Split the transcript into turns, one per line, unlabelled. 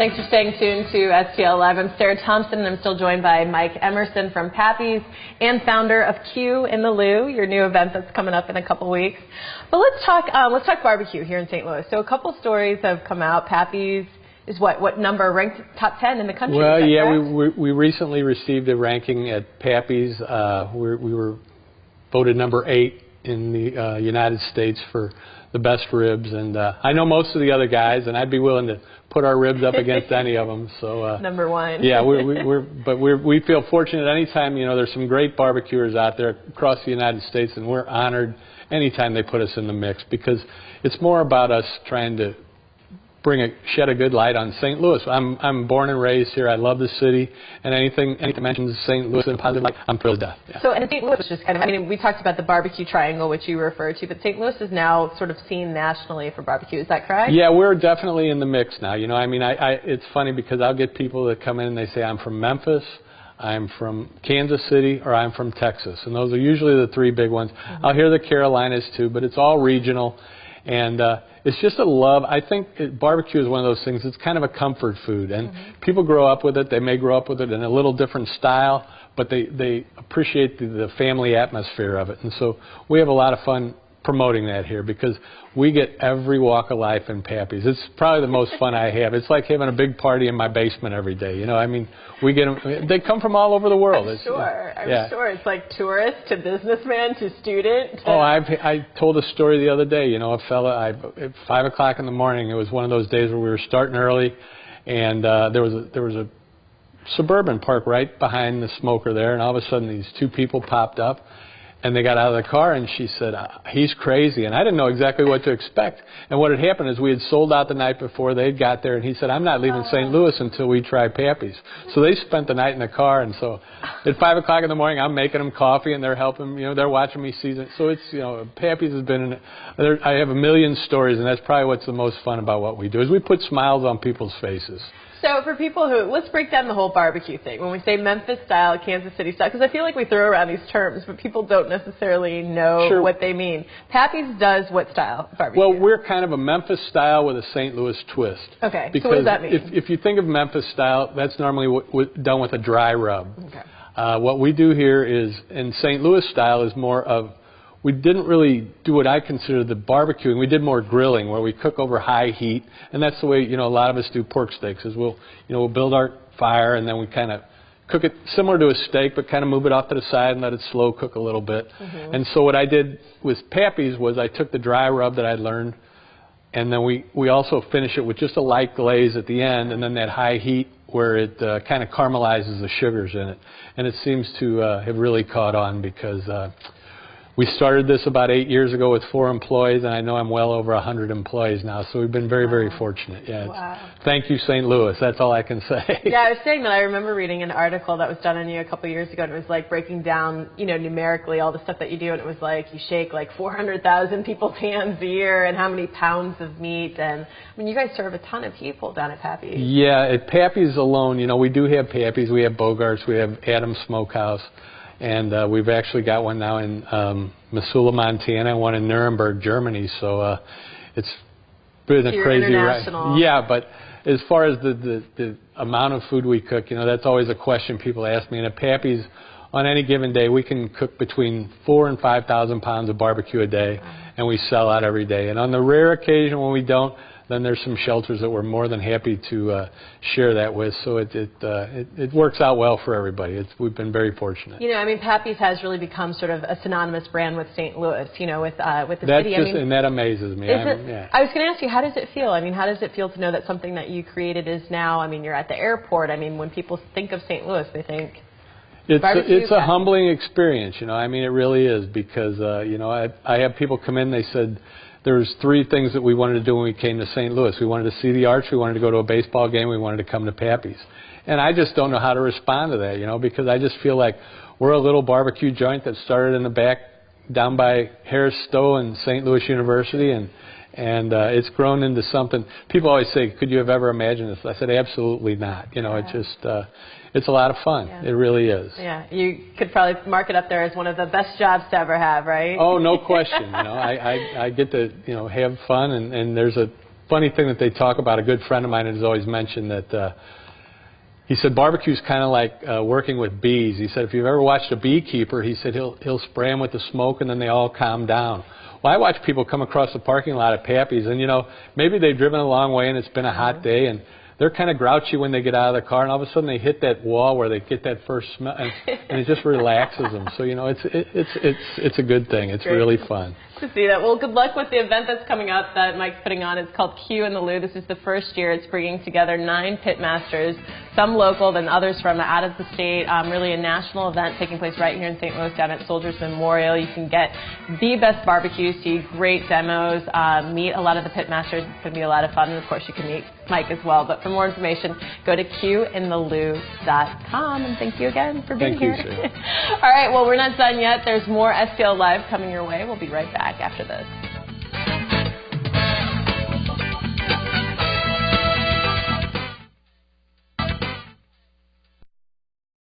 Thanks for staying tuned to STL Live. I'm Sarah Thompson, and I'm still joined by Mike Emerson from Pappys and founder of Q in the Lou, your new event that's coming up in a couple weeks. But let's talk barbecue here in St. Louis. So a couple stories have come out. Pappys is what number? Ranked top 10 in the country?
Well, yeah, we recently received a ranking at Pappys. We were voted number 8 in the United States for the best ribs, and I know most of the other guys, and I'd be willing to put our ribs up against any of them. So
number 1.
Yeah, we feel fortunate anytime, you know, there's some great barbecuers out there across the United States, and we're honored anytime they put us in the mix, because it's more about us trying to shed a good light on St. Louis. I'm born and raised here. I love the city, and anything mentions St. Louis in a positive light, I'm thrilled to death. Yeah.
So, and St. Louis is just kind of, I mean, we talked about the Barbeque Triangle, which you referred to, but St. Louis is now sort of seen nationally for barbecue. Is that correct?
Yeah, we're definitely in the mix now. You know, I mean, it's funny because I'll get people that come in and they say, I'm from Memphis, I'm from Kansas City, or I'm from Texas, and those are usually the 3 big ones. Mm-hmm. I'll hear the Carolinas too, but it's all regional. And it's just a love. I think barbecue is one of those things. It's kind of a comfort food, and people grow up with it. They may grow up with it in a little different style, but they appreciate the family atmosphere of it. And so we have a lot of fun promoting that here, because we get every walk of life in Pappys. It's probably the most fun I have. It's like having a big party in my basement every day. You know, I mean, we get them. They come from all over the world.
I'm sure. It's like tourist to businessman to student.
Oh, I told a story the other day. You know, a fella, at 5 o'clock in the morning, it was one of those days where we were starting early, and there was a suburban park right behind the smoker there, and all of a sudden these 2 people popped up. And they got out of the car, and she said, he's crazy. And I didn't know exactly what to expect. And what had happened is we had sold out the night before. They got there, and he said, I'm not leaving St. Louis until we try Pappys. So they spent the night in the car. And so at 5 o'clock in the morning, I'm making them coffee, and they're helping, you know, they're watching me season. So it's, you know, Pappys has been, I have a million stories, and that's probably what's the most fun about what we do, is we put smiles on people's faces.
So for people who, let's break down the whole barbecue thing. When we say Memphis style, Kansas City style, because I feel like we throw around these terms, but people don't necessarily know what they mean. Pappys does what style barbecue? Well,
we're kind of a Memphis style with a St. Louis twist.
Okay,
because
so what does that mean?
If you think of Memphis style, that's normally done with a dry rub. Okay. What we do here is, in St. Louis style, is more of, we didn't really do what I consider the barbecuing. We did more grilling, where we cook over high heat, and that's the way, you know, a lot of us do pork steaks. Is we'll build our fire, and then we kind of cook it similar to a steak, but kind of move it off to the side and let it slow cook a little bit. And so what I did with Pappys was I took the dry rub that I'd learned, and then we also finish it with just a light glaze at the end, and then that high heat where it kind of caramelizes the sugars in it. And it seems to have really caught on, because we started this about 8 years ago with 4 employees, and I know I'm well over 100 employees now, so we've been very, very fortunate. Yeah, thank you, St. Louis. That's all I can say.
Yeah, I was saying that I remember reading an article that was done on you a couple of years ago, and it was like breaking down, you know, numerically all the stuff that you do, and it was like you shake like 400,000 people's hands a year, and how many pounds of meat, and I mean, you guys serve a ton of people down at Pappys.
Yeah, at Pappys alone, you know, we do have Pappys, we have Bogart's, we have Adams Smokehouse. And we've actually got one now in Missoula, Montana, and one in Nuremberg, Germany. So it's been a crazy ride. Yeah, but as far as the amount of food we cook, you know, that's always a question people ask me. And at Pappys, on any given day, we can cook between 4,000 and 5,000 pounds of barbecue a day, and we sell out every day. And on the rare occasion when we don't, then there's some shelters that we're more than happy to share that with. So it works out well for everybody. We've been very fortunate.
You know, I mean, Pappys has really become sort of a synonymous brand with St. Louis, you know, with the city.
And that amazes me.
I was going to ask you, how does it feel? I mean, how does it feel to know that something that you created is now, I mean, you're at the airport. I mean, when people think of St. Louis, they think
it's a humbling experience, you know. I mean, it really is, because, you know, I have people come in, they said, there's 3 things that we wanted to do when we came to St. Louis. We wanted to see the arch, we wanted to go to a baseball game, we wanted to come to Pappys. And I just don't know how to respond to that, you know, because I just feel like we're a little barbecue joint that started in the back down by Harris Stowe and St. Louis University, and it's grown into something. People always say, could you have ever imagined this? I said, absolutely not. You know, it's a lot of fun. Yeah. It really is.
Yeah, you could probably mark it up there as one of the best jobs to ever have, right?
Oh, no question. You know, I get to, you know, have fun, and there's a funny thing that they talk about, a good friend of mine has always mentioned that he said barbecue's kind of like working with bees. He said if you've ever watched a beekeeper, he said he'll spray them with the smoke and then they all calm down. Well, I watch people come across the parking lot at Pappys, and, you know, maybe they've driven a long way and it's been a hot day, and they're kind of grouchy when they get out of the car, and all of a sudden they hit that wall where they get that first smell, and it just relaxes them. So, you know, it's a good thing. It's really fun
to see that. Well, good luck with the event that's coming up that Mike's putting on. It's called Q in the Lou. This is the first year. It's bringing together 9 pit masters, some local, then others from out of the state. Really a national event taking place right here in St. Louis down at Soldiers Memorial. You can get the best barbecue, see great demos, meet a lot of the pit masters. It's going to be a lot of fun, and of course you can meet Mike as well. But for more information, go to qinthelou.com. And thank you again for being here.
Thank you, Sarah.
All right, well, we're not done yet. There's more STL Live coming your way. We'll be right back after this.